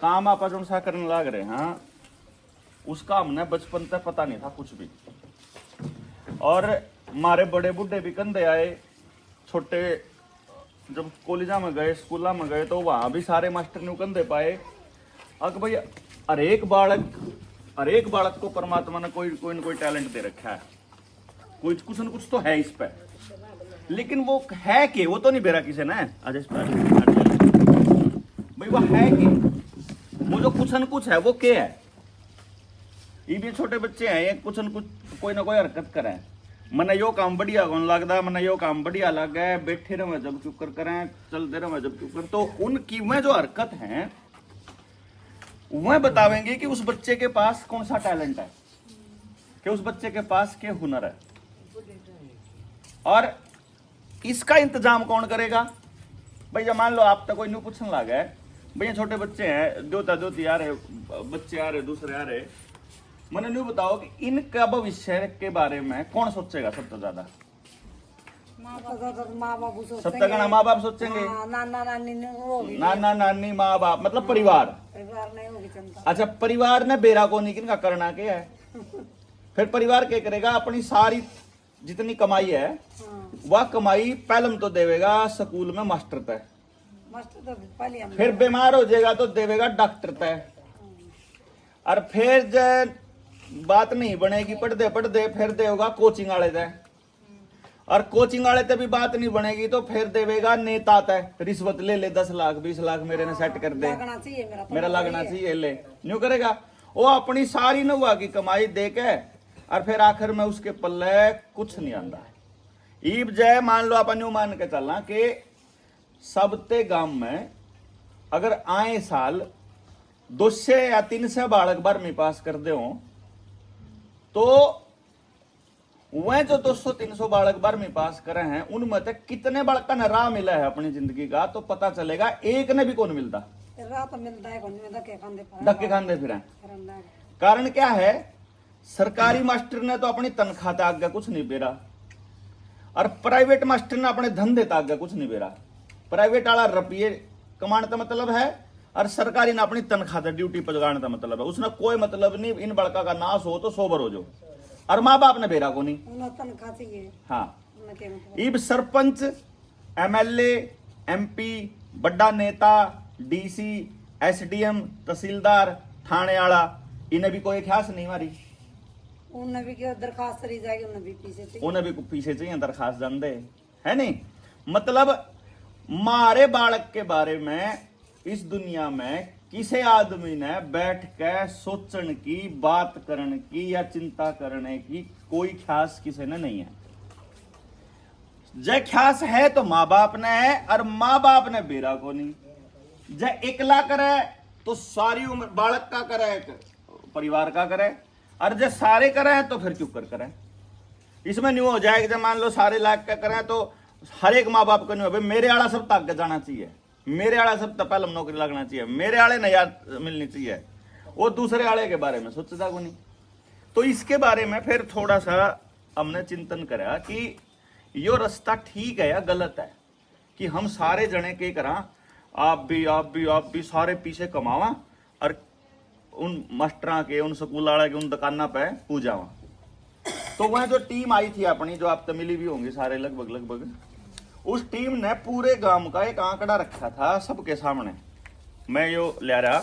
काम आप जो सा करने लग रहे हैं उसका हमने बचपन तक पता नहीं था कुछ भी। और हमारे बड़े बूढ़े भी कंधे आए, छोटे जब कॉलेजा में गए स्कूला में गए तो वहां भी सारे मास्टर ने कंधे पाए। अगर भाई हर एक बालक को परमात्मा ने कोई न कोई टैलेंट दे रखा है, कोई कुछ न कुछ तो है इस पे, लेकिन वो है कि वो तो नहीं बेरा किसी ने आज इस पर भाई वो है कि वो जो कुछ न कुछ है वो क्या है। ये भी छोटे बच्चे हैं, ये कुछ न कुछ कोई ना कोई हरकत करें, मने यो काम बढ़िया कौन लगता, मने यो काम बढ़िया लग है, बैठे रहे जब चुप कर करें, चलते रहे जब चुप कर, तो उनकी वह जो हरकत है वह बतावेंगे कि उस बच्चे के पास कौन सा टैलेंट है, कि उस बच्चे के पास क्या हुनर है। और इसका इंतजाम कौन करेगा भाई। जब मान लो आप तो कोई न्यू पूछने लगा है भैया, छोटे बच्चे हैं, दोती आ रहे बच्चे आ रहे, दूसरे आ रहे, मैंने न्यू बताओ कि इनका भविष्य के बारे में कौन सोचेगा सबसे ज्यादा। सबसे गणा माँ बाप सोचेंगे, नाना नानी माँ बाप मतलब परिवार नहीं होगी चिंता। अच्छा परिवार ने बेरा को नहीं किनका करना क्या है, फिर परिवार क्या करेगा, अपनी सारी जितनी कमाई है वह कमाई पहलम तो देवेगा स्कूल में मास्टर तय, फिर बीमार हो जाएगा तो देवेगा डॉक्टर तय, और फिर जब बात नहीं बनेगी पढ़ते पढ़ते फिर देगा कोचिंग वाले तय, और कोचिंग वाले तय भी बात नहीं बनेगी तो फिर देवेगा नेता तय, रिश्वत ले ले 10 लाख 20 लाख मेरे ने सेट कर दे, मेरा लगना चाहिए ले न्यू करेगा। वो अपनी सारी नवा की कमाई दे के और फिर आखिर में उसके पल्ले कुछ नहीं आता है। ईब जय मान लो अपन यूं मान के चलना कि सबते गांव में अगर आए साल 200 या 300 बालक 12वीं पास कर दे हो तो वह जो 200-300 बालक 12वीं पास करे हैं उनमें तक कितने बालक का राह मिला है अपनी जिंदगी का, तो पता चलेगा एक ने भी कौन मिलता, धक्के खाते फिर। कारण क्या है, सरकारी मास्टर ने तो अपनी तनख्वाह तक आगे कुछ नहीं बेरा, और प्राइवेट मास्टर ने अपने धंधे तक आगे कुछ नहीं बेरा। प्राइवेट वाला रुपये कमाने का मतलब है और सरकारी ने अपनी तनख्वाह तक ड्यूटी पजगाने का मतलब है, उसने कोई मतलब नहीं इन बड़का का नाश हो तो सोबर हो जो, और माँ बाप ने बेरा को नहीं। हाँ इब सरपंच MLA MP बड़ा नेता DC SDM तहसीलदार थाने वाला इन्हें भी कोई ख्यास नहीं मारी, उन्हें भी दरखास्त रही जाएगी, उन्हें भी पीछे चाहिए दरखास्त जान दे है नहीं। मतलब मारे बालक के बारे में इस दुनिया में किसी आदमी ने बैठ के सोचने की, बात करने की या चिंता करने की कोई ख्यास किसी ने नहीं है। जय ख्यास है तो माँ बाप ने है, और माँ बाप ने बेरा को नहीं। जय एकला करे तो सारी उम्र बालक का करे, परिवार का करे, और जब सारे करें तो फिर चुप कर करें। इसमें न्यू हो जाएगा जब मान लो सारे लाख का करें तो हर एक माँ बाप को नहीं हो भाई मेरे आला सब तक जाना चाहिए, मेरे आला सब तक पहले नौकरी लगना चाहिए, मेरे आले नहीं याद मिलनी चाहिए, वो दूसरे आले के बारे में सोचता को नहीं। तो इसके बारे में फिर थोड़ा सा हमने चिंतन करा कि यो रास्ता ठीक है या गलत है, कि हम सारे जने के करा, आप भी सारे पीछे कमावा और उन मास्टर के, उन स्कूल वाले के, उन दुकाना पे पूजा। तो वह जो टीम आई थी अपनी, जो आप तो मिली भी होंगे सारे लगभग, उस टीम ने पूरे गांव का एक आंकड़ा रखा था सबके सामने। मैं यो ले रहा,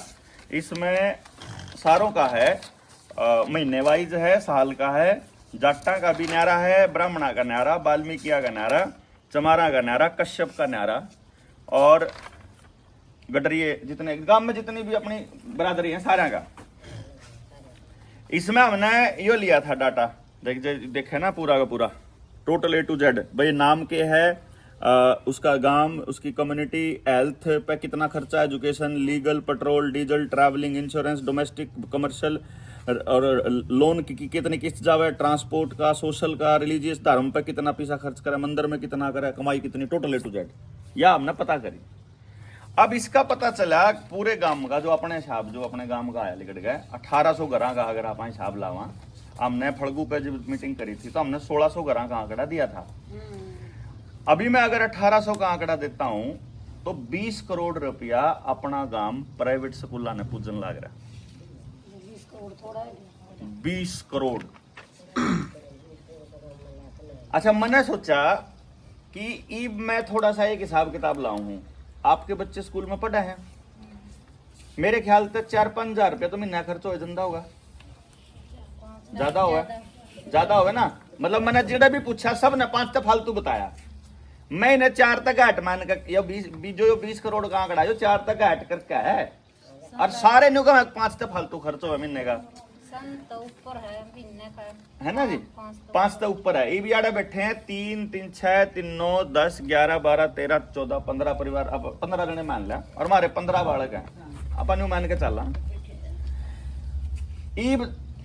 इसमें सारों का है, महीने वाइज है, साल का है, जाटा का भी न्यारा है, ब्राह्मणा का न्यारा, वाल्मीकि का न्यारा, चमारा का न्यारा, कश्यप का न्यारा, और गडरिए जितने गांव में जितनी भी अपनी बरादरी है सारा का। इसमें हमने यो लिया था डाटा, देखे ना पूरा का पूरा टोटल A to Z भाई, नाम के है, उसका गांव, उसकी कम्युनिटी, हेल्थ पे कितना खर्चा, education, legal, petrol diesel, travelling, insurance, domestic commercial, और लोन की कितनी किस्त जावे, ट्रांसपोर्ट का, सोशल का, रिलीजियस धर्म पे कितना पैसा खर्च करे, मंदिर में कितना करे, कमाई कितनी, टोटल A to Z या हमने पता करी। अब इसका पता चला पूरे गांव का, जो अपने हिसाब जो अपने गांव का आया लिखट गए 1800 घर का अगर आप हिसाब लावा, हमने फड़गू पे जब मीटिंग करी थी तो हमने 1600 घर का आंकड़ा दिया था। अभी मैं अगर 1800 का आंकड़ा देता हूं तो 20 करोड़ रुपया अपना गांव प्राइवेट स्कूलों ने पूजन लाग रहा। 20 करोड़ थोड़ा है। 20 करोड़। अच्छा, मैंने सोचा कि इब मैं थोड़ा सा एक हिसाब किताब लाऊं हूं। आपके बच्चे स्कूल में पढ़े हैं, मेरे ख्याल से 4-5 हजार रुपया तो महीना खर्च हो जाता होगा, ज्यादा हुआ, ज्यादा हुआ ना। मतलब मैंने जिड़ा भी पूछा सब ने 5 तक फालतू बताया। मैं इन्हें 4 तक घाट मान का या 20 करोड़ का आंकड़ा जो 4 तक घाट करके है, और सारे न्यू का 5 तक फालतू खर्च हुआ महीने का, तो ऊपर है महीने का, है ना जी। 5 तो ऊपर है। ये भी आड़े बैठे हैं 3 3 6 3 9 10 11 12 13 14 15 परिवार, अब 15 जने मान लिया, और हमारे 15 बालक हैं, अपन मान के चला।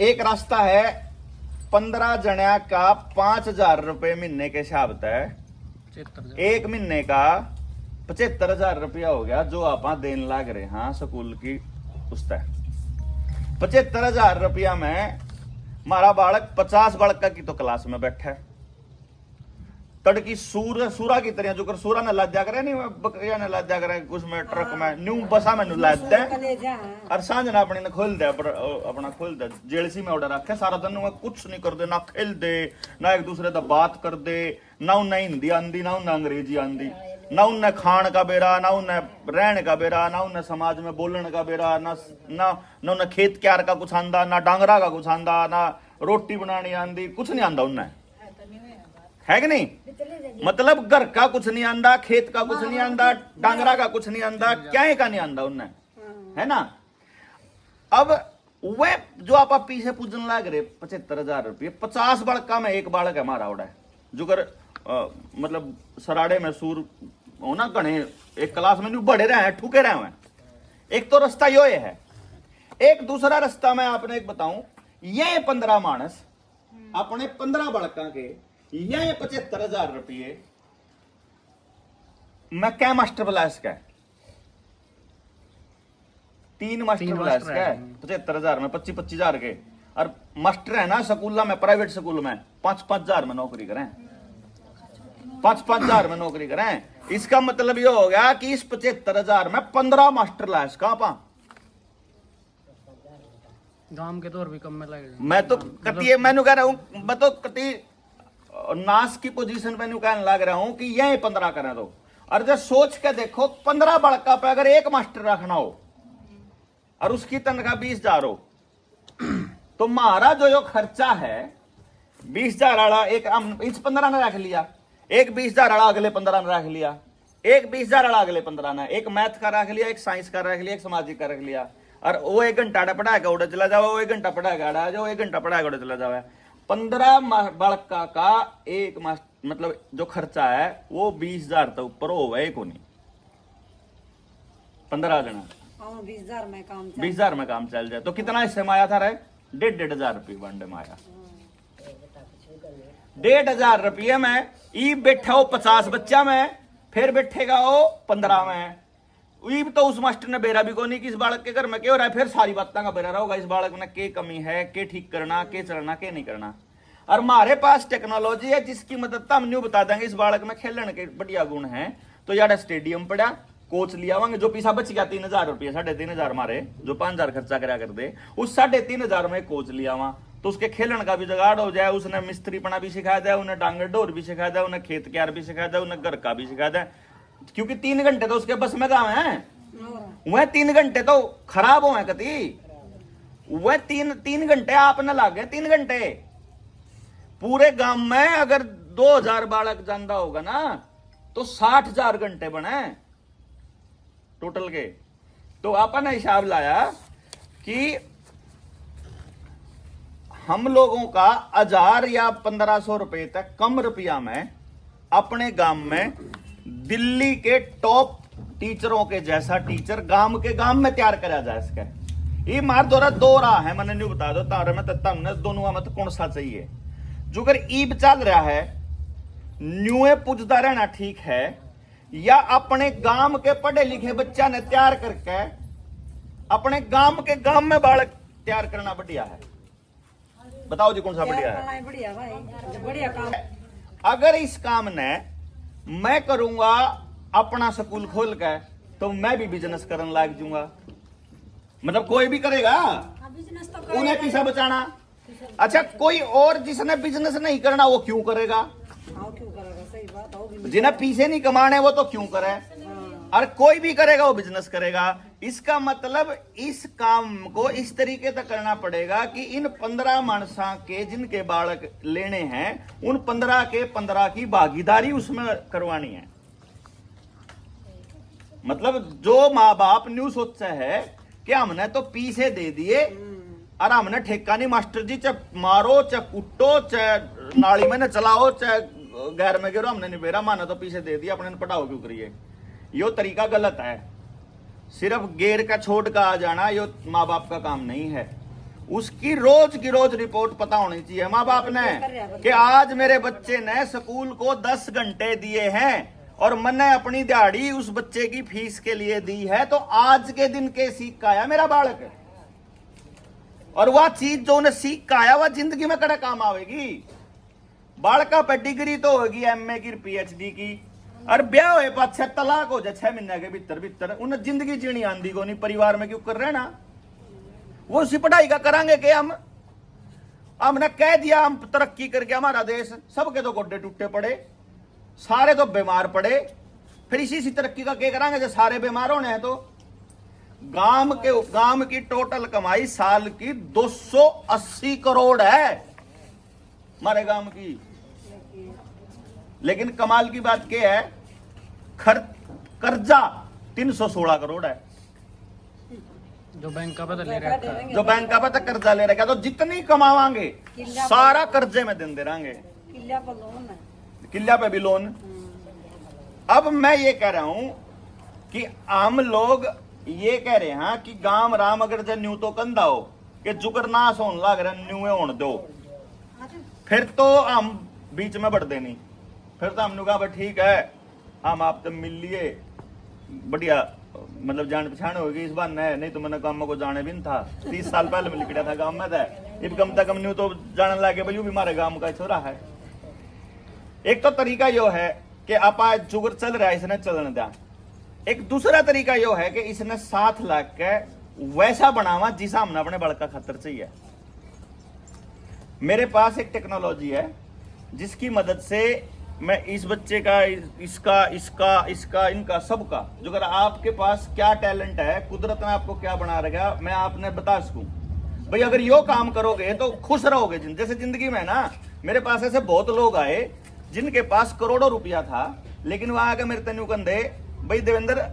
एक रास्ता है 15 जणा का 5,000 रुपए महीने के हिसाब तय, एक महीने का 75,000 रुपया हो गया जो आप देन लाग रहे। हाँ, स्कूल की उस तय 75,000 रुपया में हमारा बालक 50 बालक की तो क्लास में बैठा है। तड़की सूरा की तरह जो कर सूरा ने लाद दिया करे, नहीं बकरिया ने लाद दिया करे, कुछ में ट्रक में न्यू बसा में लाद दे, और सांझ ना अपने ने खोल दे, अपना खोल दे जेलसी में ऑर्डर रखे। सारा दिन में कुछ नहीं कर दे, ना खेल दे, ना एक दूसरे से बात कर दे, ना उन्हें हिंदी आंदी, ना उन्हें अंग्रेजी आंदी, ना उन्हें खान का बेरा, ना उन्हें रहने का बेरा, ना उन्हें समाज में बोलने का बेरा, ना उन्हें खेत क्यार का कुछ आंदा, ना डांगरा का कुछ आंदा, ना रोटी बनानी आंदी, कुछ नहीं आंदा उन्हें, है कि नहीं। मतलब घर का कुछ नहीं आंदा, खेत का कुछ नहीं आंदा, डांगरा का कुछ नहीं आंदा, क्या का नहीं आंदा उन्हें, है ना। अब वह जो आप पीछे पूजन लाग रहे 75,000 रुपये, 50 बालक का में एक बालक है हमारा उड़ा है जो कर मतलब सराड़े में सूर हो ना गणे एक क्लास में बड़े रहे हैं, ठुके रहे हैं। एक तो रास्ता यो है। एक दूसरा रास्ता मैं आपने एक बताऊं, ये 15 मानस अपने 15 बालकों के ये 75,000 रुपये मैं क्या मास्टर ब्लास का 3 मास्टर ब्लास का 75,000 में 25,000 के, और मास्टर है ना स्कूल में, प्राइवेट स्कूल में 5-5 हजार में नौकरी करें, 5-5 हजार में नौकरी करें। इसका मतलब ये हो गया कि इस 75,000 में 15 मास्टर लाश कहां पा गांव के तौर भी कम में लगेगा। मैं तो कती मैंने कह रहा हूं, मैं तो कती नाश की पोजीशन पे न्यू कहने लग रहा हूं कि यही 15 करें तो। और जब सोच के देखो 15 बड़का पे अगर एक मास्टर रखना हो और उसकी तनख्वाह 20,000 हो, तो हमारा जो यो खर्चा है 20,000 वाला एक इस 15 ने रख लिया, एक 20,000 वाला अगले 15 ने रख लिया, एक 20,000 वाला अगले 15 ने, एक मैथ का रख लिया, एक साइंस का रख लिया, एक सामाजिक का रख लिया, और वो 1 घंटा पढ़ाएगा उड़े चला जाओ, वो 1 घंटा पढ़ाएगा आ जाओ, 1 घंटा पढ़ाएगा उड़े चला जाओ। 15 बड़का का एक मतलब जो खर्चा है वो 20,000 तक ऊपर हो गए को नहीं। 15 जना 20,000 में काम 20,000 में काम चल जाए तो कितना हिस्से में आया था रे? 1,500 रुपये वनडे में आया। 1,500 रुपये में ई बैठा हो 50 बच्चा में, फिर बैठेगा वो 15 में। ईब तो उस मास्टर ने बेरा भी को नहीं कि इस बालक के घर में क्या हो रहा है, फिर सारी बातों का बेरा होगा, इस बालक में के कमी है, के ठीक करना, के चलना, के नहीं करना। और हमारे पास टेक्नोलॉजी है जिसकी मदद हम न्यू बता देंगे इस बालक में खेलने के बढ़िया गुण है, तो यार स्टेडियम पड़ा, कोच लिया होंगे, जो पैसा बच गया 3,000 रुपये, 3,500 हमारे जो 5,000 खर्चा करा कर दे, उस 3,500 में कोच लिया वहां, तो उसके खेलने का भी जुगाड़ हो जाए, उसने मिस्त्रीपना भी सिखा दिया, उन्हें डांगर डोर भी सिखा दिया, उन्हें खेत क्यार भी सिखा दिया, उन्हें घर का भी सिखा दिया, क्योंकि 3 घंटे तो उसके बस में गाँव है। वह 3 घंटे तो खराब हो कति, वह 3 घंटे आपने लागे 3 घंटे पूरे गांव में अगर 2,000 बालक जानता होगा ना तो 60,000 घंटे बने टोटल के। तो आपने हिसाब लाया कि हम लोगों का 1,000 या 1,500 रुपए तक कम रुपया में अपने गांव में दिल्ली के टॉप टीचरों के जैसा टीचर गांव के गांव में तैयार करा जाए। इसका ये मार दो रहा है, मैंने न्यू बता दो तारे में तत्ता दोनों में तो कौन सा चाहिए। जो अगर ईब चल रहा है न्यूए पूछता रहना ठीक है, या अपने गांव के पढ़े लिखे बच्चा ने तैयार करके अपने गांव के गांव में बालक तैयार करना बढ़िया है? बताओ जी कौन सा बढ़िया है? बढ़िया भाई, बढ़िया काम। अगर इस काम ने मैं करूंगा अपना स्कूल खोल के तो मैं भी बिजनेस करने लाग जूंगा। मतलब कोई भी करेगा, बिजनेस तो उन्हें किसा बचाना। अच्छा, कोई और जिसने बिजनेस नहीं करना वो क्यों करेगा? क्यों करेगा? सही बात होगी। जिन्हें पैसे नहीं कमाने वो तो क्यों करे? और कोई भी करेगा वो बिजनेस करेगा। इसका मतलब इस काम को इस तरीके से करना पड़ेगा कि इन 15 मानसा के जिनके बालक लेने हैं उन 15 के 15 की भागीदारी उसमें करवानी है। मतलब जो माँ बाप न्यू सोचा है कि हमने तो पैसे दे दिए और हमने ठेका नहीं, मास्टर जी चाहे मारो चाहे कुटो चाहे नाली में न चलाओ चाहे गैर में गिरो, हमने नहीं बेरा माना तो पैसे दे दिए, अपने पढ़ाओ क्यों करिए। यो तरीका गलत है। सिर्फ गेर का छोड़ का आ जाना यो माँ बाप का काम नहीं है। उसकी रोज की रोज रिपोर्ट पता होनी चाहिए माँ बाप ने कि आज मेरे बच्चे ने स्कूल को 10 घंटे दिए हैं और मैंने अपनी दिहाड़ी उस बच्चे की फीस के लिए दी है, तो आज के दिन के सीख का आया मेरा बालक। और वह चीज जो उन्हें सीख का आया वह जिंदगी में कड़ा काम आवेगी। बालका पे डिग्री तो होगी एमए की पीएचडी की, और ब्याह हुए पाछे तलाक हो जाए 6 महीने के भीतर भीतर, उन्हें जिंदगी जीनी आंधी को नहीं, परिवार में क्यों कर रहे ना। वो उसी पढ़ाई का करांगे कि हमने कह दिया हम तरक्की करके हमारा देश, सबके तो गोड्डे टूटे पड़े, सारे तो बीमार पड़े, फिर इसी तरक्की का क्या करांगे जब सारे बीमार होने हैं। तो गांव की टोटल कमाई साल की 280 करोड़ है हमारे गांव की, लेकिन कमाल की बात क्या है, कर्जा 316 करोड़ है जो बैंक का पता ले रखा है। जो बैंक का पता कर्जा ले रखा है। तो जितनी कमावांगे सारा कर्जे में दिन दे रहेंगे, किला पर लोन है, किला पे भी लोन। अब मैं ये कह रहा हूं कि हम लोग ये कह रहे हैं कि गांव राम अगर जो न्यू तो कंधा हो कि जुकर नाश होने लग रहा न्यू होने दो, फिर तो हम बीच में बढ़ देनी। फिर तो हमने कहा ठीक है हम आप तो मिल लिए, बढ़िया मतलब जान पहचान होगी इस बार नहीं तो मैंने काम को जाने भी नहीं था। 30 साल पहले मैं निकला था गांव में था, अब कम तक न्यू तो जाने लगे भाई भी हमारे गांव का छोरा है। एक तो तरीका यो है कि आप आज जुगर चल रहा है इसने चलने दिया। एक दूसरा तरीका यो है कि इसने साथ लाग के वैसा बनावा जिसा हमने अपने बड़का खतर चाहिए। मेरे पास एक टेक्नोलॉजी है जिसकी मदद से मैं इस बच्चे का इसका इसका इसका इनका सबका जो अगर आपके पास क्या टैलेंट है, कुदरत ने आपको क्या बना रखा, मैं आपने बता सकूं भाई अगर यो काम करोगे तो खुश रहोगे। जैसे जिंदगी में ना मेरे पास ऐसे बहुत लोग आए जिनके पास करोड़ों रुपया था, लेकिन वहां आके मेरे तेनू कंधे भाई देवेंद्र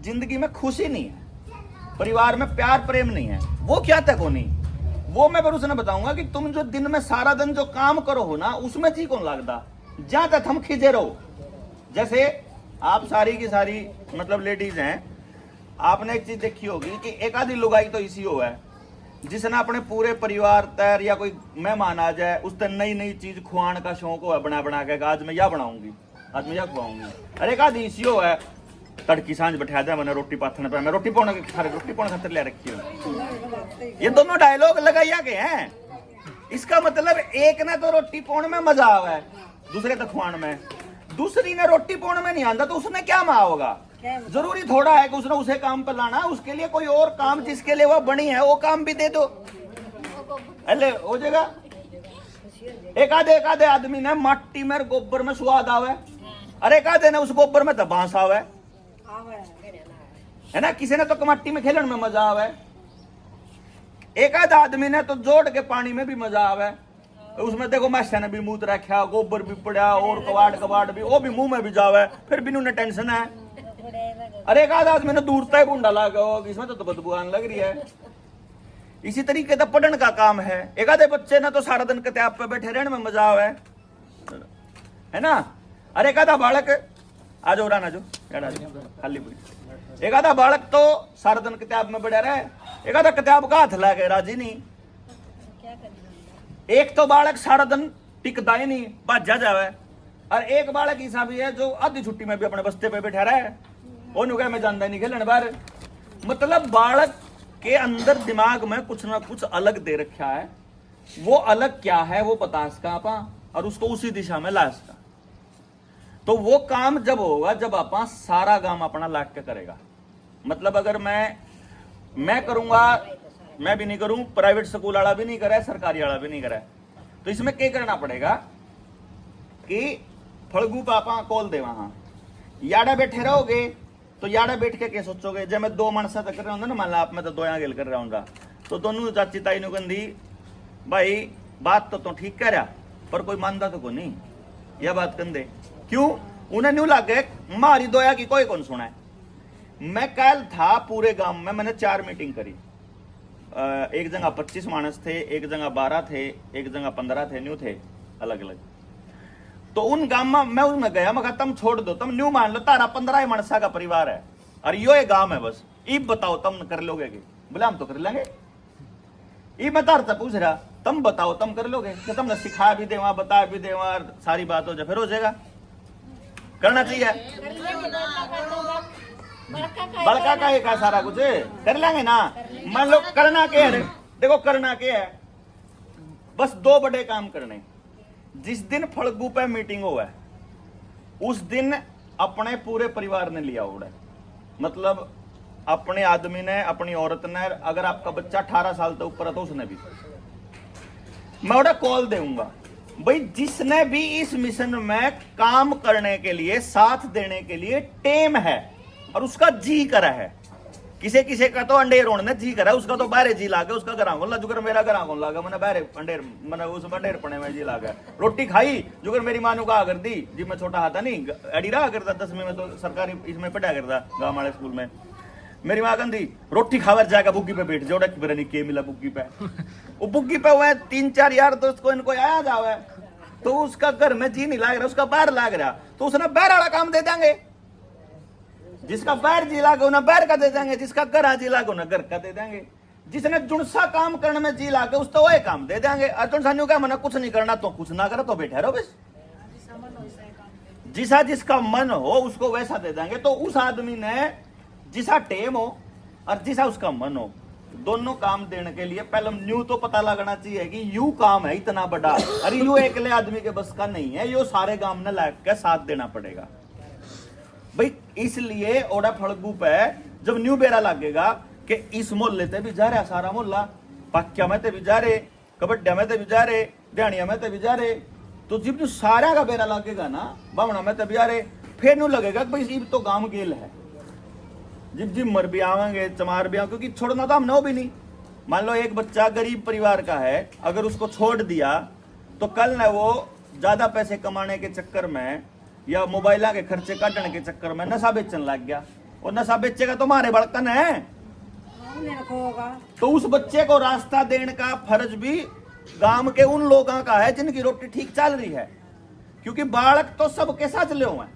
जिंदगी में खुशी नहीं है, परिवार में प्यार प्रेम नहीं है। वो क्या तक होनी वो मैं पर उसने बताऊंगा कि तुम जो दिन में सारा दिन जो काम करो हो ना उसमें जी कौन लगता, जहां तक हम खिजे रहो। जैसे आप सारी की सारी मतलब लेडीज हैं, आपने एक चीज देखी होगी कि एक आधी लुगाई तो इसी हो है जिसने अपने पूरे परिवार तैर या कोई मेहमान आ जाए उस तरह नई नई चीज खुआने का शौक हो है, बना बना के आज मैं यह बनाऊंगी आज मैं यह खुआऊंगी। अरे एक आधी इसी हो है तड़की सांझ बैठा दे मैंने रोटी पाथने पे, मैं रोटी पाने खातिर ले रखी हूँ। ये दोनों डायलॉग लगाया गए हैं। इसका मतलब एक ने तो रोटी पाने में मजा आवा है, दूसरे तक खुआन में, दूसरी ने रोटी पाने में नहीं आता तो उसने क्या मा होगा। जरूरी थोड़ा है कि उसने उसे काम पर लाना, उसके लिए कोई और काम जिसके लिए वो बनी है वो काम भी दे दो, अरे हो जाएगा। एक आधे आदमी ने माटी में गोबर में स्वाद आवे, अरे एक आधे ने उस गोबर में तो बांस आवे है ना, किसी ने तो कमाटी में खेलने में मजा आवे, एक आधा आदमी ने तो जोड़ के पानी में भी मजा आवे। उसमें देखो मास्टर ने भी मूत रखा, गोबर भी पड़ा और कबाड़ भी वो भी मुंह में भी जावे, फिर भी उन्हें टेंशन है। अरे एक आधा आदमी ने दूरता है बूंदा लगा इसमें तो बदबू आने लग रही है। इसी तरीके से पढ़ने का काम है, एक आधे बच्चे ने तो सारा दिन किताब पे बैठे रहने में मजा आवे है ना। अरे एक आधा बालक आज हो रहा ना जो खाली एक आधा बालक तो सारा दिन किताब में बैठा रहे, एक आधा किताब का हाथ लगे राजी नहीं। एक तो बालक सारा दिन टिकता ही नहीं भाजा जावे, और एक बालक ऐसा भी है जो आधी छुट्टी में भी अपने बस्ते पे बैठा रहा है, क्या मैं जानता नहीं खेलने बाहर। मतलब बालक के अंदर दिमाग में कुछ ना कुछ अलग दे रखा है, वो अलग क्या है वो बता सका आपा और उसको उसी दिशा में ला सका। तो वो काम जब होगा जब आप सारा काम अपना लाग के करेगा। मतलब अगर मैं करूंगा, मैं भी नहीं करूं, प्राइवेट स्कूल वाला भी नहीं करे, सरकारी वाला भी नहीं करे, तो इसमें क्या करना पड़ेगा कि फड़गू पापा कॉल दे वहां याड़ा बैठे रहोगे तो याड़ा बैठ के क्या सोचोगे, जब मैं 2 मानसा तक कर रहा हूँ ना, मान ला आप मैं तो 2 यहाँ गेल कर रहा हूँ, तो दोनों चाची ताई ने कहती भाई बात तो ठीक कह रहा पर कोई मानता तो को नहीं, यह बात कंदे क्यों, उन्हें न्यू लगे मारी दोया की कोई कौन सुना है। मैं कल था पूरे गांव में, मैंने 4 मीटिंग करी, एक जगह 25 मानस थे, एक जगह 12 थे, एक जगह 15 थे, न्यू थे अलग अलग। तो उन गांव में मैं उनमें गया, मैं कहा तुम छोड़ दो, तुम न्यू मान लो तारा 15 मानसा का परिवार है और यो एक गांव है बस, इब बताओ तुम कर लोगे कि, बोले हम तो कर लेंगे। ये मैं तार पूछ रहा तुम बताओ तुम कर लोगे, कि तुमने सिखा भी देवा बता भी देवा सारी बात हो जाए फिर हो जाएगा, करना चाहिए। बड़का का एक है सारा कुछ कर लेंगे ना, मान लो करना क्या है, देखो करना क्या है, बस 2 बड़े काम करने। जिस दिन फड़गू पे मीटिंग हो है उस दिन अपने पूरे परिवार ने लिया उड़ा, मतलब अपने आदमी ने, अपनी औरत ने, अगर आपका बच्चा 18 साल तक ऊपर है तो उसने भी, मैं उड़ा कॉल दूंगा भाई जिसने भी इस मिशन में काम करने के लिए, साथ देने के लिए टेम है और उसका जी करा है। किसे किसे का तो अंडेर होने जी करा, उसका तो बाहर जी लागे, उसका घरा कौन जुगर मेरा घरा कौन लागा, मैंने बाहर अंडेर मैंने उस अंडेर पड़े में जी लागा, रोटी खाई जुगर मेरी मां कहा कर दी जी, मैं छोटा हाथा नहीं अड़ी रहा करता 10वीं में तो सरकारी इसमें पढ़ा करता गांव वाले स्कूल में, मेरी मां कहती रोटी खावर जाएगा बुग्गी पे बैठ जाओ, फिर नहीं के मिला बुग्गी पे, वो बुग्गी पे हुआ 3-4 यार दोस्त को इनको आया जावे तो उसका घर में जी नहीं लाग रहा, उसका बाहर लाग रहा, तो उसने बाहर वाला काम दे देंगे, जिसका बाहर जी लागे उन्हें बाहर का दे देंगे, जिसका घर जी लागे उन्हें घर का दे देंगे, जिसने जुड़सा काम करने में जी लागे उस तो वही काम दे देंगे। अर्जुन सान्यू का मना कुछ नहीं करना तो कुछ ना करो तो बैठे रहो बस, जिसा जिसका मन हो उसको वैसा दे देंगे। तो उस आदमी ने जिसा टेम हो और जिसा उसका मन हो, दोनों काम देने के लिए पहले न्यू तो पता लगना चाहिए कि यू काम है इतना बड़ा, अरे यू अकेले आदमी के बस का नहीं है, यो सारे काम ने लग के साथ देना पड़ेगा भाई। इसलिए ओडा फड़गू पे जब न्यू बेरा लगेगा कि इस मोहल्ले ते भी जा रहा सारा मोहल्ला, पाक्या में ते भी जा रहे, कबड्डिया में ते भी जा रहे, ध्यानिया में ते भी जा रहे, तो जब जो सारा का बेरा लगेगा ना, बावना में ते भी जा रहे, फिर न्यू लगेगा कि भाई इब तो गांव गेल है, जिब जिब मर भी आवेंगे चमार भी आवेंगे, क्योंकि छोड़ना तो हम नो भी नहीं। मान लो एक बच्चा गरीब परिवार का है, अगर उसको छोड़ दिया तो कल न वो ज्यादा पैसे कमाने के चक्कर में या मोबाइल के खर्चे काटने के चक्कर में नशा बेचने लग गया, और नशा बेचेगा तो हमारे बड़कन है, तो उस बच्चे को रास्ता देने का फर्ज भी गांव के उन लोगों का है जिनकी रोटी ठीक चल रही है, क्योंकि बालक तो सबके सजले हुए,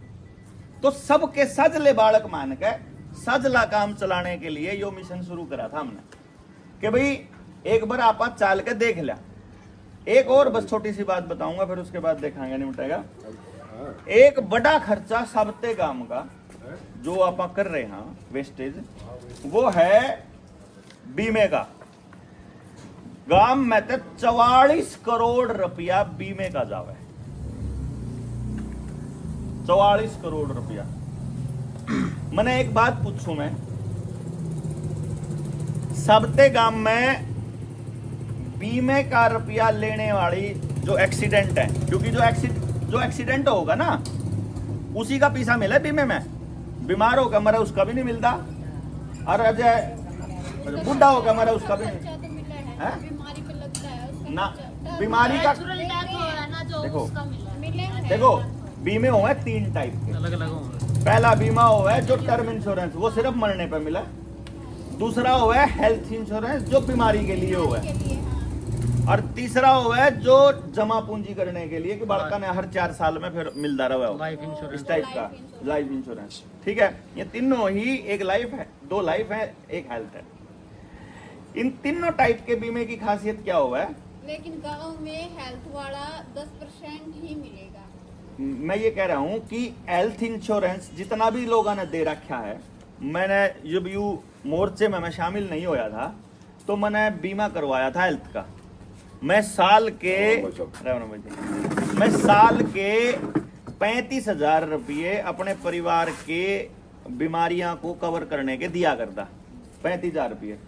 तो सबके सजले बालक मान के सजला काम चलाने के लिए यो मिशन शुरू करा था हमने कि भाई एक बार आप चाल के देख लिया। एक और बस छोटी सी बात बताऊंगा फिर उसके बाद देखांगे निपटेगा। एक बड़ा खर्चा सबते काम का जो आप कर रहे हैं वेस्टेज, वो है बीमे का। गांव में तो 44 करोड़ रुपया बीमे का जावे, 44 करोड़ रुपया। मैंने एक बात पूछूं, मैं सबते गांव में बीमे का रुपया लेने वाली जो एक्सीडेंट है, क्योंकि जो एक्सीडेंट होगा ना उसी का पैसा मिला बीमे में, बीमार होकर मरा उसका भी नहीं मिलता, और अजय बुढ़ा होकर मरा उसका भी नहीं है ना। बीमारी का देखो बीमे हुए 3 टाइप के, अलग अलग होंगे। पहला बीमा हुआ है जो टर्म इंश्योरेंस, वो सिर्फ मरने पे मिला। दूसरा हुआ है हेल्थ इंश्योरेंस जो बीमारी के लिए हुआ है, और तीसरा हुआ है जो जमा पूंजी करने के लिए कि बड़का ने हर 4 साल में फिर मिलता रहा है लाइफ इंश्योरेंस, इस टाइप का लाइफ इंश्योरेंस। ठीक है, ये तीनों ही, एक लाइफ है, 2 लाइफ है, एक हेल्थ है। इन तीनों टाइप के बीमे की खासियत क्या हुआ है? लेकिन गांव में हेल्थ वाला 10% ही मिलेगा। मैं ये कह रहा हूं कि हेल्थ इंश्योरेंस जितना भी लोगों ने दे रखा है, मैंने जब यू मोर्चे में मैं शामिल नहीं होया था तो मैंने बीमा करवाया था हेल्थ का। मैं साल के 35,000 रुपये अपने परिवार के बीमारियां को कवर करने के दिया करता। 35,000 रुपये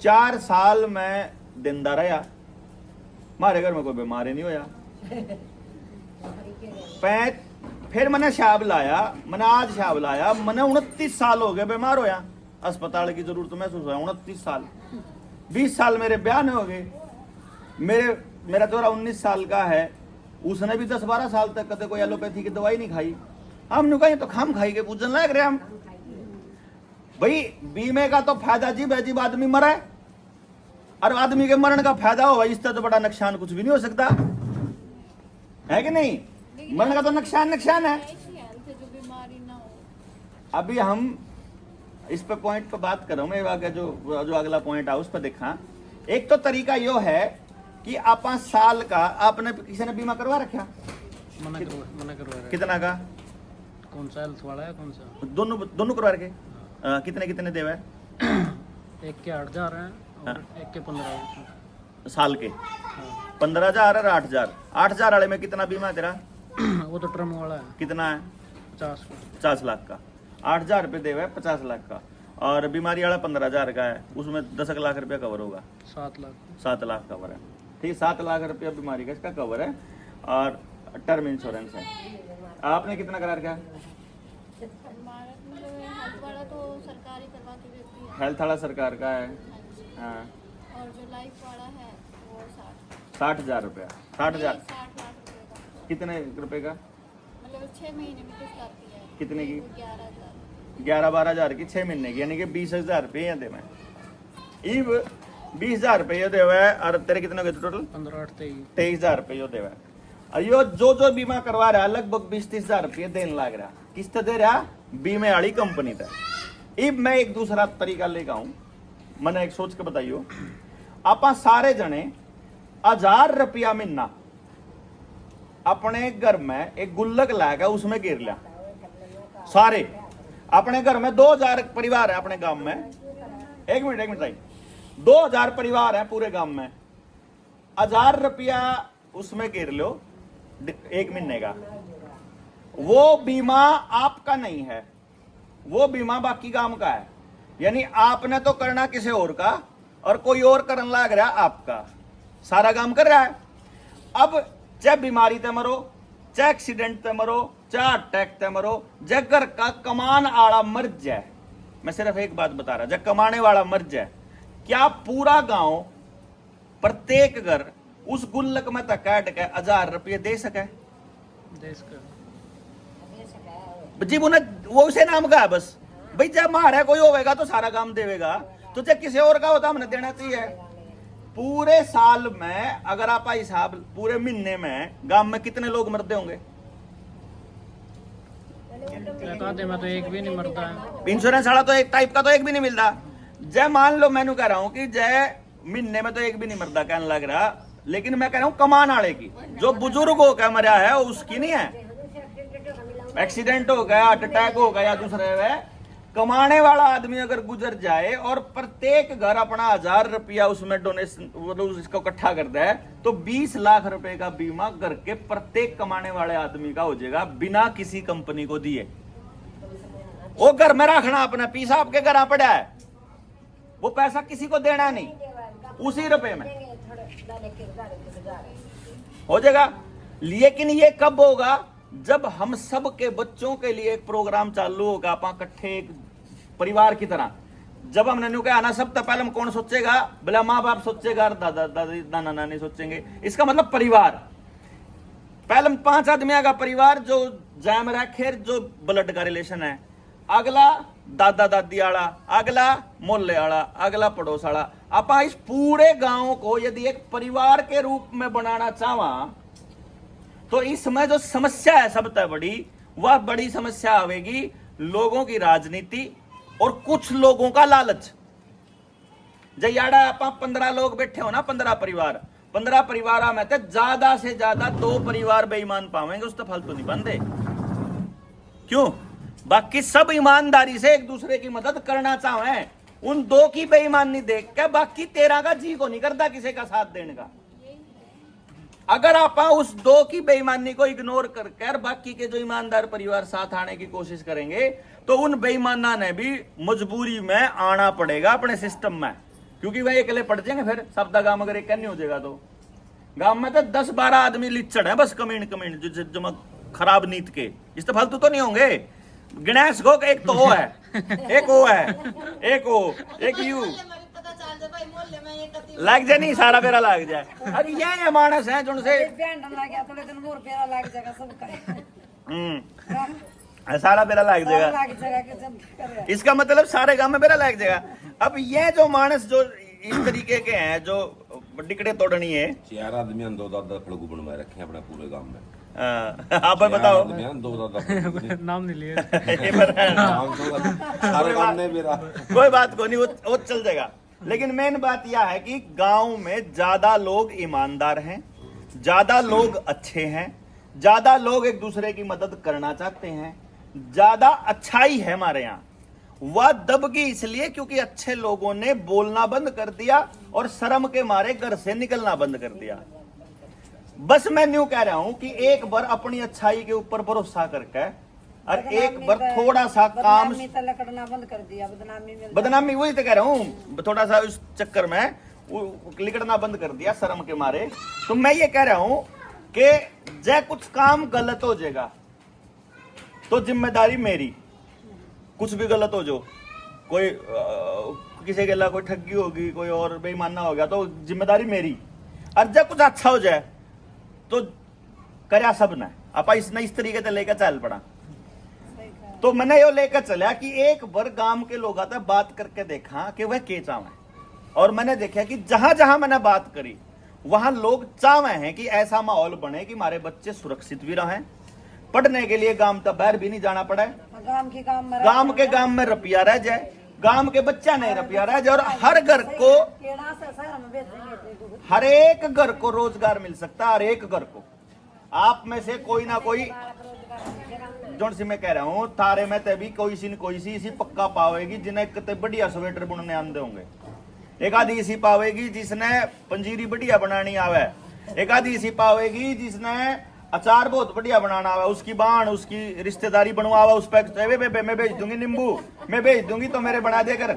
4 साल में दिंदा रहा, हमारे घर में कोई बीमारी नहीं होया। फिर मैंने शाब लाया, मैंने आज शाब लाया, मैंने 29 साल हो गए बीमार होया, अस्पताल की जरूरत महसूस हुआ। 29 साल, 20 साल मेरे ब्याह नहीं हो गए। मेरा तोरा 19 साल का है, उसने भी 10-12 साल तक कदे कोई एलोपैथी की दवाई नहीं खाई। हमने कही तो खाम खाई के पूजन लग रहे हम। भाई बीमे का तो फायदा जी बेजीब आदमी मरा है, और आदमी के मरण का फायदा हो, इससे तो बड़ा नुकसान कुछ भी नहीं हो सकता है कि नहीं। मरण का तो नुकसान है। ऐसी हेल्थ है जो बीमारी ना हो। अभी हम इस पे पॉइंट पे बात कर रहा हूं मैं, आगे जो अगला पॉइंट है उस पर देखा। एक तो तरीका यो है कि आप 5 साल का आपने किसी ने बीमा करवा रखा, मना करवा रहे। कितना का? कौन सा हेल्थ वाला है, कौन सा? दोनों करवा रखे। कितने देवे? एक के 8,000 है और एक के 15 साल के। हाँ। 15,000 और 8,000। 8,000 वाले में कितना बीमा है तेरा? वो तो टर्म वाला है, कितना है? 50 लाख का। 8,000 रुपये देवे 50 लाख का, और बीमारी वाला 15,000 का है, उसमें 10 लाख रुपया कवर होगा। 7 लाख कवर है, ठीक। 7 लाख रुपया बीमारी का इसका कवर है, और टर्म इंश्योरेंस है। आपने कितना करा रखा? हमारा मतलब हेल्थ वाला तो सरकारी करवा के देती है। हेल्थ वाला सरकार का है। हाँ। और जो लाइफ वाला है वो 60,000 रुपया। 60,000 60 लाख रुपए का। कितने रुपए का? मतलब 6 महीने में किस्त आती है। कितने की? 11,000। 11-12 की 6 महीने की, यानी कि 20,000 रुपये दे मैं। 20,000 रुपये दे हुआ है, और तेरे कितने हो गए टोटल? 15, 23,000 रुपये दे हुआ है। और यो जो बीमा करवा रहा है लगभग 20-30,000 रुपये देने लग रहा, किस्त दे रहा बीमे वाली कंपनी तक। अब मैं एक दूसरा तरीका लेकर आऊं, मैंने एक सोच के बताइयो। आप सारे जने 1,000 रुपया महीना अपने घर में एक गुल्लक लाकर उसमें गिर लिया। सारे अपने घर में 2,000 परिवार है अपने गांव में। एक मिनट भाई, 2,000 परिवार है पूरे गांव में। 1,000 रुपया उसमें गिर लो 1 महीने का। वो बीमा आपका नहीं है, वो बीमा बाकी गांव का है। यानी आपने तो करना किसी और का, और कोई और करने लग रहा आपका। सारा काम कर रहा है। अब चाहे बीमारी ते मरो, चाहे एक्सीडेंट ते मरो, चाहे अटैक ते मरो, जब घर का कमान आड़ा मर जाए, मैं सिर्फ एक बात बता रहा, जब कमाने वाला मर जाए, क्या पूरा गांव, प्रत्येक घर उस गुल्लक में तक काट के 1,000 रुपये दे सके? देश का जी वो उसे नाम का है बस। भाई जब मारा कोई होगा तो सारा काम देवेगा, तो जब किसी और का होता हमने देना चाहिए। पूरे साल में अगर आप हिसाब, पूरे महीने में गांव में कितने लोग मरते होंगे? आधे में तो एक भी नहीं मरता है। इंश्योरेंस वाला तो एक टाइप का तो एक भी नहीं मिलता। जय मान लो मैंने कह रहा हूं कि जय महीने में तो एक भी नहीं मरता कहने लग रहा, लेकिन मैं कह रहा हूं कमान वाले की, जो बुजुर्ग हो गया मरा है उसकी नहीं है। एक्सीडेंट हो गया, हार्ट अटैक हो गया, दूसरे है कमाने वाला आदमी अगर गुजर जाए और प्रत्येक घर अपना 1,000 रुपया उसमें डोनेशन इसको इकट्ठा करता है, तो 20 लाख रुपए का बीमा घर के प्रत्येक कमाने वाले आदमी का हो जाएगा, बिना किसी कंपनी को दिए। वो घर में रखना अपना पीसा आपके घर आ पड़ा है, वो पैसा किसी को देना नहीं, उसी रुपए में हो जाएगा। लेकिन ये कब होगा? जब हम सब के बच्चों के लिए एक प्रोग्राम चालू होगा, आप इकट्ठे एक परिवार की तरह। जब हमने न्यू कहा ना, सब तो पहले हम कौन सोचेगा? बोला माँ बाप सोचेगा, दादा दादी नाना नानी सोचेंगे। इसका मतलब परिवार, पहले 5 आदमी का परिवार जो जैम रखे, जो ब्लड का रिलेशन है, अगला दादा दादी वाला, अगला मोहल्ले वाला, अगला पड़ोस वाला। आप इस पूरे गांव को यदि एक परिवार के रूप में बनाना चाहवा, तो इसमें जो समस्या है सबसे बड़ी, वह बड़ी समस्या आवेगी लोगों की राजनीति और कुछ लोगों का लालच। जयाड़ा आप 15 लोग बैठे हो ना, 15 परिवार में तो ज्यादा से ज्यादा 2 परिवार बेईमान पावेंगे, उस तो फालतू नहीं बनते। क्यों? बाकी सब ईमानदारी से एक दूसरे की मदद करना चाहे, उन 2 की बेईमानी देख के बाकी 13 का जी को नहीं करता किसी का साथ देने का। अगर आप उस दो की बेईमानी को इग्नोर करके और बाकी के जो ईमानदार परिवार साथ आने की कोशिश करेंगे तो उन बेईमाना ने भी मजबूरी में आना पड़ेगा अपने सिस्टम में, क्योंकि वह अकेले पड़ जाएंगे। फिर सबका काम अगर एक नहीं हो जाएगा तो गांव में तो 10-12 आदमी लिचड़ है बस, कमीन जो खराब नीत के, इस तो फालतू तो नहीं होंगे। गणेश गो एक तो वो है, एक वो है, एक यू लग जाए, नहीं सारा बेरा लग जाए। अरे ये मानस है जो से सारा बेरा लग जाएगा, इसका मतलब सारे गांव में बेरा लग जाएगा। अब ये जो मानस जो इस तरीके के हैं जो डिकड़े तोड़नी है, 4 आदमी 2 दादा फड़गू बनवाए रखे हैं अपने पूरे गांव में। आप बताओ, 2 दादा नाम नहीं लिए सारे गांव में मेरा कोई बात को नहीं, वो चल जाएगा। लेकिन मेन बात यह है कि गांव में ज्यादा लोग ईमानदार हैं, ज्यादा लोग अच्छे हैं, ज्यादा लोग एक दूसरे की मदद करना चाहते हैं, ज्यादा अच्छाई है हमारे यहाँ। वह दबगी इसलिए क्योंकि अच्छे लोगों ने बोलना बंद कर दिया और शर्म के मारे घर से निकलना बंद कर दिया। बस मैं न्यू कह रहा हूं कि एक बार अपनी अच्छाई के ऊपर भरोसा करके और एक बार थोड़ा सा काम लकड़ना बंद कर दिया, बदनामी वही तो कह रहा हूं, थोड़ा सा उस चक्कर में लिकड़ना बंद कर दिया शर्म के मारे। तो मैं ये कह रहा हूं कि जय कुछ काम गलत हो जाएगा तो जिम्मेदारी मेरी, कुछ भी गलत हो जो, कोई किसी के ला कोई ठगी होगी, कोई और बेईमाना हो गया तो जिम्मेदारी मेरी। और जब कुछ अच्छा हो जाए तो करया सब ने आप इस तरीके से लेकर चल पड़ा। तो मैंने यो लेकर चला कि एक बार गांव के लोग आते बात करके देखा कि वह के चाव है, और मैंने देखा कि जहां जहां मैंने बात करी वहां लोग चाव हैं कि ऐसा माहौल बने कि हमारे बच्चे सुरक्षित भी रहें, पढ़ने के लिए गांव तक बाहर भी नहीं जाना पड़े, गांव के गांव में रुपया रह जाए, गांव के बच्चा नहीं रुपया रह जाए, और हर घर को, हर एक घर को रोजगार मिल सकता है। हर एक घर को आप में से कोई ना कोई, जो सी मैं कह रहा हूं थारे में तभी कोई सी इसी पक्का पावेगी जिन्हें कितने बढ़िया स्वेटर बुनने आंदे होंगे, एक आधी इसी पावेगी जिसने पंजीरी बढ़िया बनानी आवे, एक आधी इसी पावेगी जिसने अचार बहुत बढ़िया बनाना आवे, उसकी बाण उसकी रिश्तेदारी बनवावा, उस पर मैं भेज दूंगी नींबू, मैं भेज दूंगी तो मेरे बना दे कर,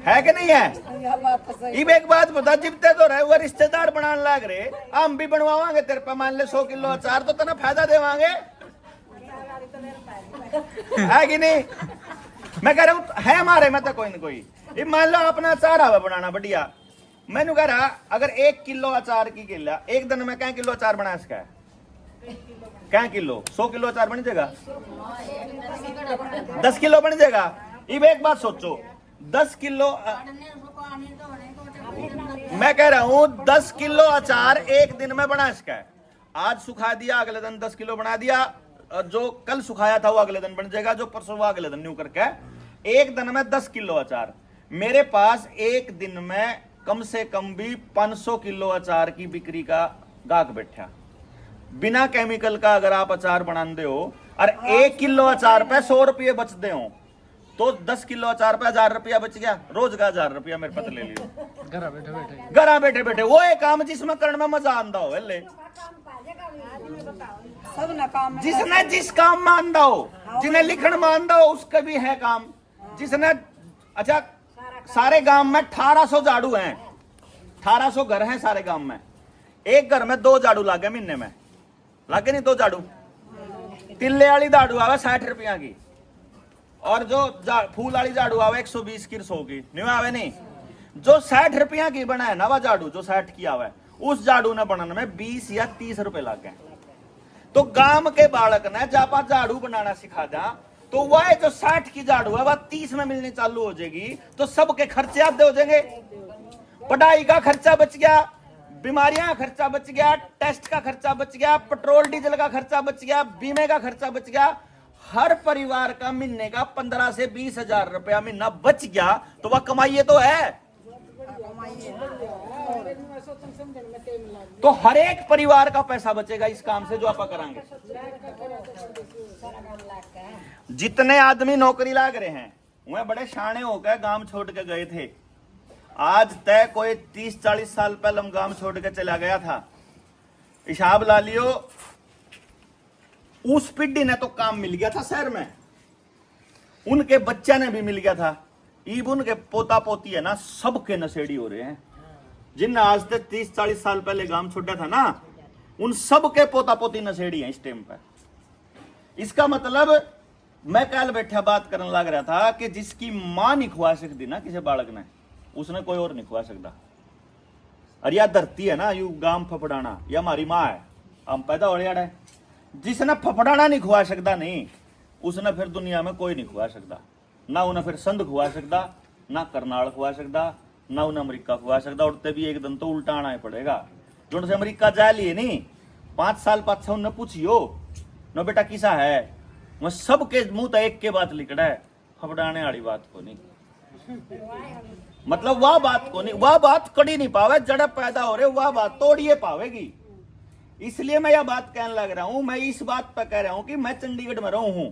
है कि नहीं है। इब एक बात बता, जितने तो रहे वो रिश्तेदार बनाने लग रहे, हम भी बनवावांगे तेरे पे, मान ले 100 किलो अचार तो तना फायदा देवांगे, है कि नहीं। मैं कह रहा हूं है हमारे में तो कोई ना कोई, इब मान लो अपना अचार आवे बनाना बढ़िया, मैंने कह रहा अगर 1 किलो अचार की किला एक दिन में क्या किलो अचार बना इसका, क्या किलो 100 किलो अचार बन जाएगा, 10 किलो बन जाएगा। इब एक बात सोचो, 10 किलो मैं कह रहा हूं 10 किलो अचार एक दिन में बना इसका है, आज सुखा दिया अगले दिन 10 किलो बना दिया, जो कल सुखाया था वो अगले दिन बन जाएगा, जो परसों वो अगले दिन न्यू करके एक दिन में 10 किलो अचार। मेरे पास एक दिन में कम से कम भी 500 किलो अचार की बिक्री का गाहक बैठा, बिना केमिकल का अगर आप अचार बनाते हो और 1 किलो अचार पे 100 रुपये बचते हो तो 10 किलो अचार पे 1000 रुपया बच गया, रोज का 1000 रुपया मेरे पास ले लियो, घर बैठे बैठे वो एक काम जिसमें करने में मजा आंदा हो, ले सब ना काम जिसने जिस काम में आंदा हो, जिन्हें लिखण में आंदा हो उसका भी है काम, जिसने अच्छा सारे गांव में 1800 झाड़ू हैं, 1800 घर हैं सारे गांव में, एक घर में 2 झाड़ू लागे महीने में, लागे नहीं 2 झाड़ू, तिल्ले वाली झाड़ू आवे 60 रुपया की, और जो फूल वाली झाड़ू आवे 120 की 100 की नहीं आवे नहीं, जो 60 रुपया की बना है ना वह झाड़ू जो 60 की आवे, उस झाड़ू ने बनाने में 20 या 30 रुपए लग गए। तो गांव के बालक ने जब आप झाड़ू बनाना सिखा दा तो वह जो 60 की झाड़ू है वह 30 में मिलनी चालू हो जाएगी, तो सबके खर्चे आधे हो जाएंगे, पढ़ाई का खर्चा बच गया, बीमारियां का खर्चा बच गया, टेस्ट का खर्चा बच गया, पेट्रोल डीजल का खर्चा बच गया, बीमे का खर्चा बच गया, हर परिवार का महीने का 15 से 20 हजार रुपया महीना बच गया, तो वह कमाइए तो है। तो हर एक परिवार का पैसा बचेगा इस काम से जो आप कराएंगे। जितने आदमी नौकरी लाग रहे हैं वह बड़े शाणे होकर गांव छोड़ के गए थे, आज तय कोई 30-40 साल पहले हम गांव छोड़ के चला गया था, हिसाब ला लियो, उस पीढ़ी ने तो काम मिल गया था शहर में, उनके बच्चा ने भी मिल गया था। ईब उनके पोता पोती है ना, सबके नशेड़ी हो रहे हैं। जिन आज तक 30-40 साल पहले गांव छोड़ा था ना, उन सबके पोता पोती नशेड़ी हैं इस टाइम पर। इसका मतलब मैं कल बैठा बात करने लग रहा था कि जिसकी मां नहीं खुआ सकती ना किसी बालक ने, उसने कोई और नहीं खुआ सकता। और यह धरती है ना, यू गांव फफड़ाना, यह हमारी माँ है, हम पैदा हो रहा है। जिसने फफड़ाना नहीं खुआ सकता नहीं, उसने फिर दुनिया में कोई नहीं खुआ सकता। ना उन्हें फिर संध खुआ सकता, ना करनाल खुआ सकता, ना उन्हें अमेरिका खुआ सकता। उड़ते भी एक दिन तो उल्टा आना ही पड़ेगा। जो से अमेरिका जा लिए नहीं, 5 साल पाछा उन्हें पूछियो न बेटा किसा है, वह सबके मुंह तो एक के बात लिखड़ा है, फफड़ाने वाली बात को नहीं। मतलब वह बात को नहीं, वह बात कड़ी नहीं पावे, जड़ पैदा हो रहे वह बात तोड़िए पावेगी। इसलिए मैं यह बात कहने लग रहा हूं। मैं इस बात पर कह रहा हूं कि मैं चंडीगढ़ में रहूं हूं।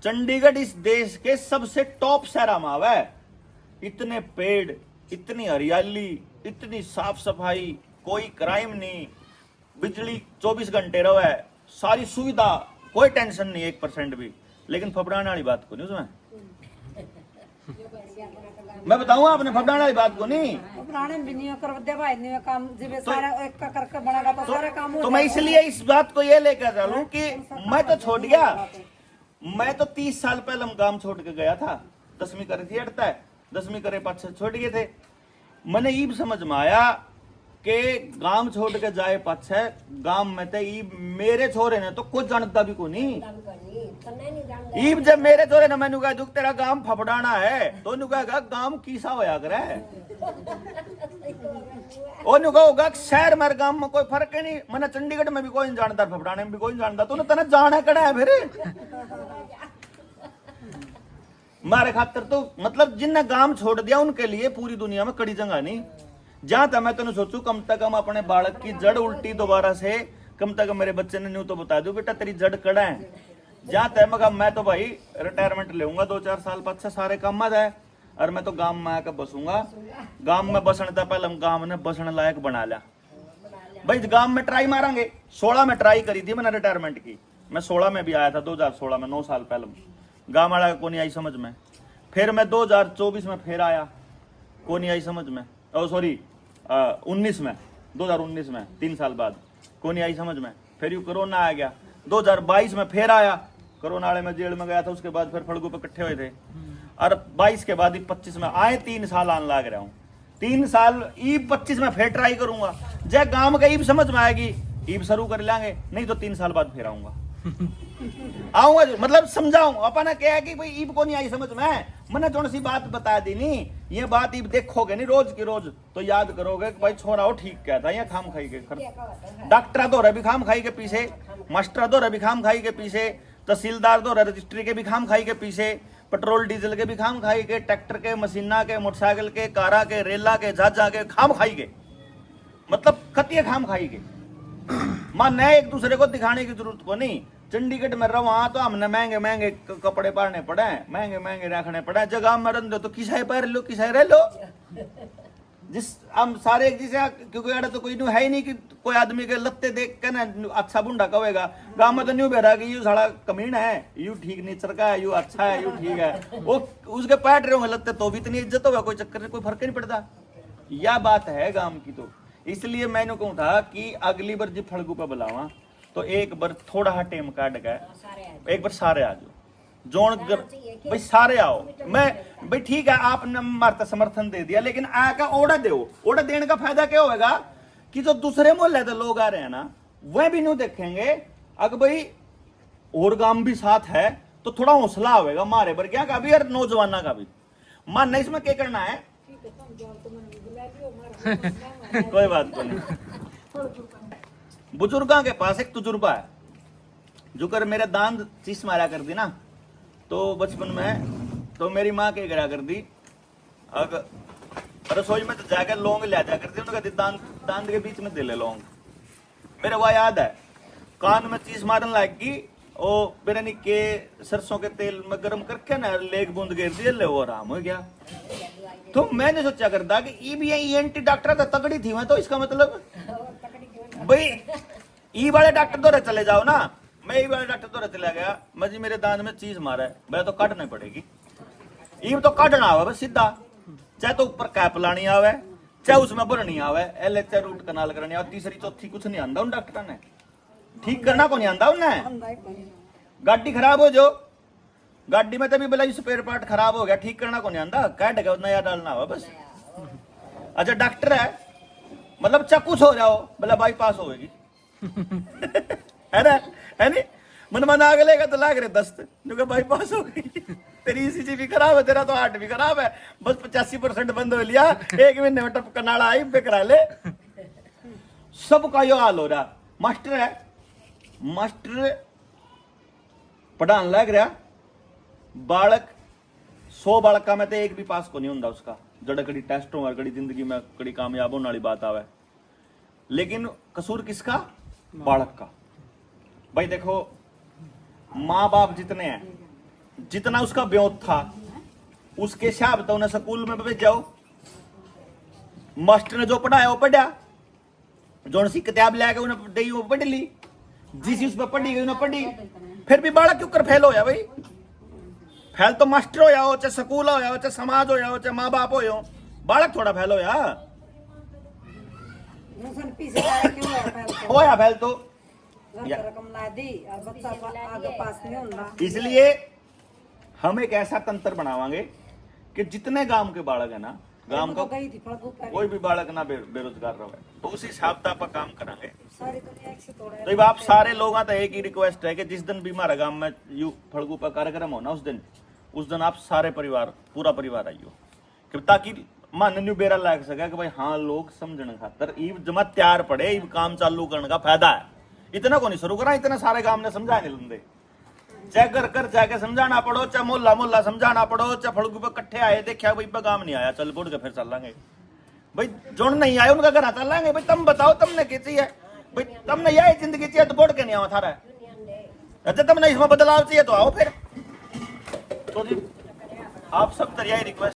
चंडीगढ़ इस देश के सबसे टॉप शहर में आवा है। इतने पेड़, इतनी हरियाली, इतनी साफ सफाई, कोई क्राइम नहीं, बिजली 24 घंटे रहे, सारी सुविधा, कोई टेंशन नहीं 1% भी। लेकिन फफड़ाने वाली बात को नहीं उसमें। मैं बताऊं आपने, फफड़ाने वाली बात को नहीं। पुराने भी नहीं कर दे भाई, नहीं काम जिवे सारा एक का करके बनागा तो सारे काम हो तो मैं इसलिए इस बात को ये लेकर चलूं कि मैं तो छोड़ गया। मैं तो 30 साल पहले हम गांव छोड़ के गया था। 10वीं करे थी अड़ता है, 10वीं करे पाछे छोड़ गए थे। मैंने ईब समझ में आया कि गांव छोड़ के जाए पाछे गांव में थे ईब मेरे छोरे ने तो कुछ जानता भी को नहीं। ईब जब मेरे छोरे ने मैंने कहा दुख तेरा गांव फफड़ाना है, तो उन्होंने कहा गांव किसा होया करे। उन्होंने कहा शहर मेरे गांव में कोई फर्क है नहीं। मैंने चंडीगढ़ में भी कोई नहीं जानता, फफड़ाने में भी कोई नहीं जानता। तो तेने जाना कड़ा है फिर मारे खातर। तो मतलब जिनने गांव छोड़ दिया उनके लिए पूरी दुनिया में कड़ी जगह नहीं। जहां तक मैं तेन सोचू कम से कम अपने बालक की जड़ उल्टी दोबारा से, कम से कम मेरे बच्चे ने न्यू तो बता दू बेटा तेरी जड़ कड़ा है। जहां तक मैं तो भाई रिटायरमेंट लेऊंगा 2-4 साल बाद से, सारे काम मत है, और मैं तो गांव में आकर बसूंगा। गांव में बसने था पहले हम गांव ने बसने लायक बना लिया भाई। गांव में ट्राई मारेंगे। 16 में ट्राई करी थी मैंने रिटायरमेंट की। मैं 16 में भी आया था, 2016 में, 9 साल पहले। गांव वाला को नहीं आई समझ में। फिर मैं 2024 में फिर आया, को नहीं आई समझ में। सॉरी 19 में, 2019 में, 3 साल बाद को नहीं आई समझ में। फिर यू कोरोना आ गया। 2022 में फिर आया, कोरोना वाले में जेल में गया था। उसके बाद फिर फड़गू पे इकट्ठे हुए थे, और 22 के बाद 25 में आए। 3 साल आने लग रहा हूँ। 3 साल ईब 25 में फिर ट्राई करूंगा। जब गांव का ईब समझ में आएगी ईब शुरू कर लेंगे, नहीं तो 3 साल बाद फिर आऊंगा। आऊंगा मतलब समझाऊं अपना क्या है कि भाई ईब को नहीं आई समझ में। मैंने थोड़ी सी बात बता दी नहीं, ये बात ईब देखोगे नहीं रोज की रोज तो याद करोगे कि भाई छोरा वो ठीक कहता है। ये खाम खाई के डॉक्टर दो भी खाम खाई के पीछे, मास्टर दो भी खाम खाई के पीछे, तहसीलदार दो रजिस्ट्री के भी खाम खाई के पीछे, पेट्रोल डीजल के भी खाम खाई के, ट्रैक्टर के, मशीना के, मोटरसाइकिल के, कारा के, रेला के, जहाजा के खाम खाई के, मतलब खतिये खाम खाई के। मान एक दूसरे को दिखाने की जरूरत को नहीं। चंडीगढ़ में रहा तो हमने महंगे महंगे कपड़े पहनने पड़े, महंगे महंगे रखने पड़े। जगह में रन दो तो किसा पहन लो, किसा रह लो। जिस हम सारे एक जैसे, क्योंकि अड़ा तो कोई न्यू है ही नहीं कि कोई आदमी के लत्ते देख के ना अच्छा बुंडा कहेगा। गांव में तो न्यू बेरा कि यू साला कमीन है, यू ठीक नेचर का है, यू अच्छा है, यू ठीक है। वो उसके पैट रहे होंगे लत्ते तो भी इतनी इज्जत होगा, कोई चक्कर से कोई फर्क नहीं पड़ता। यह बात है गांव की। तो इसलिए मैंने कहूँ था कि अगली बार जब फड़गू पे बुलावा तो एक बार थोड़ा हा टेम काट गए, एक बार सारे आ जाओ, जोन भाई सारे आओ। मैं भाई ठीक है आपने मारता समर्थन दे दिया, लेकिन आका ओड़ा दो। ओड़ा देने का फायदा क्या होगा कि जो दूसरे मोहल्ले के लोग आ रहे हैं ना, वह भी नहीं देखेंगे। अगर भाई और गांव भी साथ है तो थोड़ा हौसला होगा मारे पर क्या का भी और नौजवाना का भी। मानना इसमें क्या करना है कोई बात को नहीं। बुजुर्गों के पास एक तजुर्बा है। जो कर मेरे दांत चीस मारा कर दी ना, तो बचपन में तो मेरी माँ के करा कर दी, अगर रसोई में तो जाकर लौंग ले जा कर दी, उन्होंने दांत के बीच में दे ले लौंग। मेरे वह याद है कान में चीज मारने लागी, ओ बिरयानी के सरसों के तेल में गर्म करके ना लेग बूंद गिर दिए, ले वो आराम हो गया। तो मैंने सोचा करता कि ये भी एंटी डॉक्टर था, तगड़ी थी मैं, तो इसका मतलब भाई ई वाले डॉक्टर तो चले जाओ ना, मैं ई वाले डॉक्टर तो चला गया, मैं जी मेरे दांत में चीज मारा है, मैं तो काटना पड़ेगी। ई तो काटना आवे बस सीधा, चाहे तो ऊपर कैप लानी आवे, चाहे उसमें भरनी आवे, चाहे रूट कनाल करनी आवे, तीसरी चौथी कुछ नहीं आंदा उन डॉक्टर ने, ठीक करना को नहीं आंदा उन्हें। गाड़ी खराब हो जो, गाड़ी में तभी बोला स्पेयर पार्ट खराब हो गया, ठीक करना को नहीं आंदा, काट के नया डालना हुआ बस। अच्छा डॉक्टर है, मतलब चाहे कुछ हो जाओ बोला बाईपास होगी है ना, है नहीं, मन आगे लेगा तो लाग रहे दस्त, जो बाईपास हो गई, तेरी ईसीजी भी खराब है, तेरा तो हार्ट भी खराब है, बस 85% बंद हो लिया, 1 महीने में टप कनाड़ा आई पे करा ले। सबका यो हाल हो रहा। मास्टर है, मास्टर पढ़ाने लग रहा, बालक 100 बालका में तो एक भी पास को नहीं होता उसका, जड़ कड़ी टेस्ट हो, कड़ी जिंदगी में कड़ी कामयाब होने वाली बात आवे, लेकिन कसूर किसका? बालक का। भाई देखो, माँ बाप जितने हैं, जितना उसका ब्योत था उसके हिसाब तो उन्हें स्कूल में भेजाओ, मास्टर ने जो पढ़ाया वो पढ़ा, जो सी किताब लेके उन्हें दी वो पढ़ ली, जिस उस पर पढ़ी गई उन्हें पढ़ी, फिर भी बालक क्यों कर फेल हो भाई? फेल तो मास्टर हो जाओ, चाहे स्कूल हो जाओ, चाहे समाज हो जाओ, चाहे माँ बाप हो जाओ, बालक थोड़ा फेल हो या होया फेल तो। इसलिए हम एक ऐसा तंत्र बनावांगे कि जितने गांव के बालक है ना, गांव का कोई भी बालक ना बेरोजगार रहे, तो उस हिसाब से आप काम करांगे। तो अब आप सारे लोगों का एक ही रिक्वेस्ट है कि जिस दिन भी हमारे गांव में यू फड़गू पर कार्यक्रम हो ना, उस दिन आप सारे परिवार, पूरा परिवार आइयो, कि ताकि मन न्यू बेरा लग सके कि भाई हाँ लोग समझने खातर ईब जमा तैयार पड़े, ईब काम चालू करने का फायदा है। इतना को नहीं शुरू करा, इतना सारे गांव ने समझा नहीं लंदे, चाहे घर घर जाके समझाना पड़ो, चाहे मोहल्ला मोहल्ला समझाना पड़ो, चाहे फड़गू पे इकट्ठे आए, देखा भाई काम नहीं आया, चल बोल के फिर चल लेंगे भाई, जो नहीं आए उनका घर चल लेंगे भाई, तुम बताओ तुमने क्या चाहिए भाई, तुमने यही जिंदगी चाहिए तो बोल के नहीं आओ थारा, अच्छा तुमने इसमें बदलाव चाहिए तो आओ फिर। तो जी आप सब तरह रिक्वेस्ट